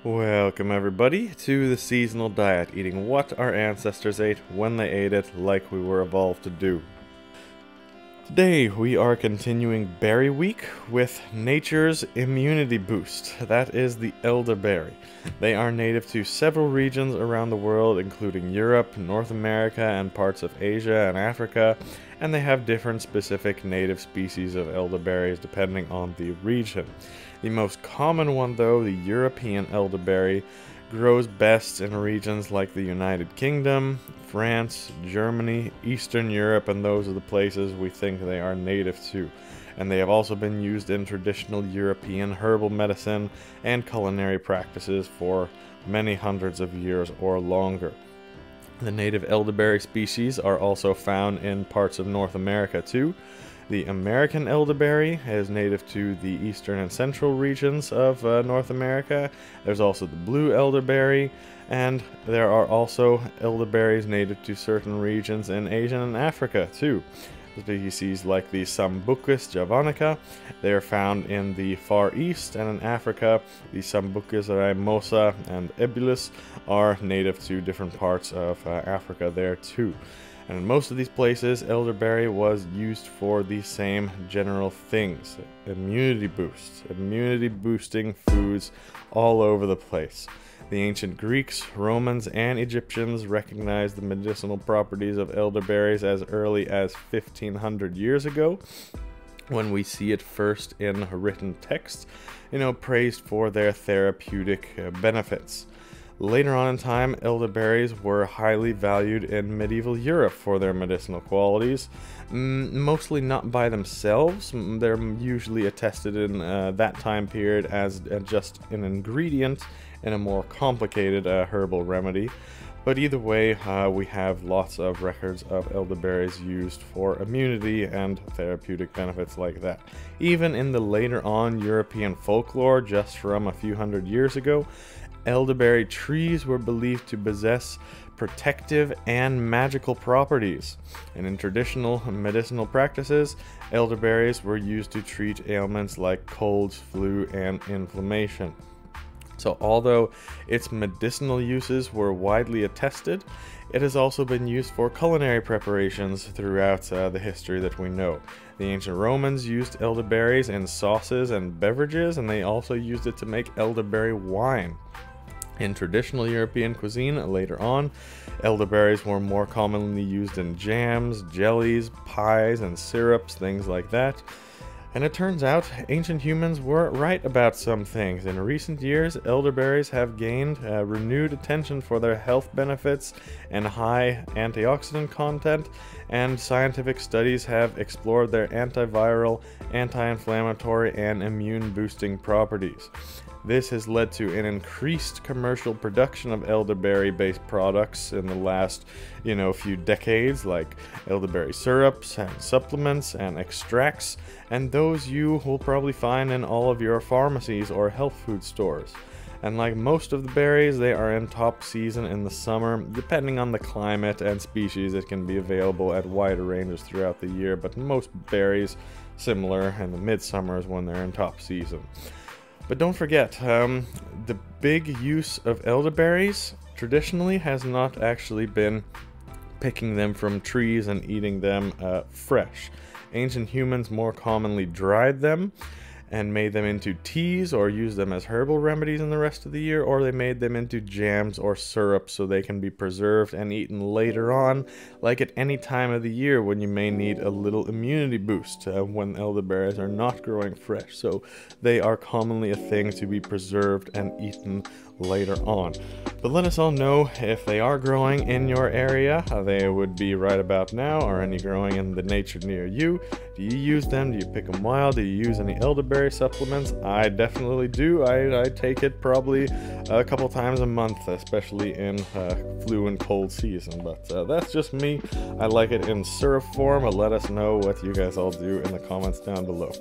Welcome everybody to the seasonal diet, eating what our ancestors ate when they ate it like we were evolved to do. Today we are continuing Berry Week with nature's immunity boost. That is the elderberry. They are native to several regions around the world, including Europe, North America, and parts of Asia and Africa, and they have different specific native species of elderberries depending on the region. The most common one, though, the European elderberry, grows best in regions like the United Kingdom, France, Germany, Eastern Europe, and those are the places we think they are native to. And they have also been used in traditional European herbal medicine and culinary practices for many hundreds of years or longer. The native elderberry species are also found in parts of North America too. The American elderberry is native to the eastern and central regions of North America. There's also the blue elderberry, and there are also elderberries native to certain regions in Asia and Africa too. Species like the Sambucus javanica, they are found in the Far East, and in Africa, the Sambucus raimosa and ebulis are native to different parts of Africa there too. And in most of these places, elderberry was used for the same general things. Immunity boosts, immunity boosting foods all over the place. The ancient Greeks, Romans, and Egyptians recognized the medicinal properties of elderberries as early as 1500 years ago, when we see it first in written text, praised for their therapeutic benefits. Later on in time, elderberries were highly valued in medieval Europe for their medicinal qualities, mostly not by themselves. They're usually attested in that time period as just an ingredient in a more complicated herbal remedy. But either way, we have lots of records of elderberries used for immunity and therapeutic benefits like that. Even in the later on European folklore, just from a few hundred years ago, elderberry trees were believed to possess protective and magical properties. And in traditional medicinal practices, elderberries were used to treat ailments like colds, flu, and inflammation. So although its medicinal uses were widely attested, it has also been used for culinary preparations throughout the history that we know. The ancient Romans used elderberries in sauces and beverages, and they also used it to make elderberry wine. In traditional European cuisine later on, elderberries were more commonly used in jams, jellies, pies, and syrups, things like that. And it turns out ancient humans were right about some things. In recent years, elderberries have gained renewed attention for their health benefits and high antioxidant content, and scientific studies have explored their antiviral, anti-inflammatory, and immune-boosting properties. This has led to an increased commercial production of elderberry-based products in the last, few decades, like elderberry syrups and supplements and extracts, and those you will probably find in all of your pharmacies or health food stores. And like most of the berries, they are in top season in the summer. Depending on the climate and species, it can be available at wider ranges throughout the year, but most berries similar in the midsummer is when they're in top season. But don't forget, the big use of elderberries traditionally has not actually been picking them from trees and eating them fresh. Ancient humans more commonly dried them and made them into teas or used them as herbal remedies in the rest of the year, or they made them into jams or syrups so they can be preserved and eaten later on, like at any time of the year when you may need a little immunity boost when elderberries are not growing fresh. So they are commonly a thing to be preserved and eaten later on. But let us all know if they are growing in your area, how they would be right about now, or any growing in the nature near you. Do you use them? Do you pick them wild? Do you use any elderberry supplements? I definitely do. I take it probably a couple times a month, especially in flu and cold season. But that's just me. I like it in syrup form. Let us know what you guys all do in the comments down below.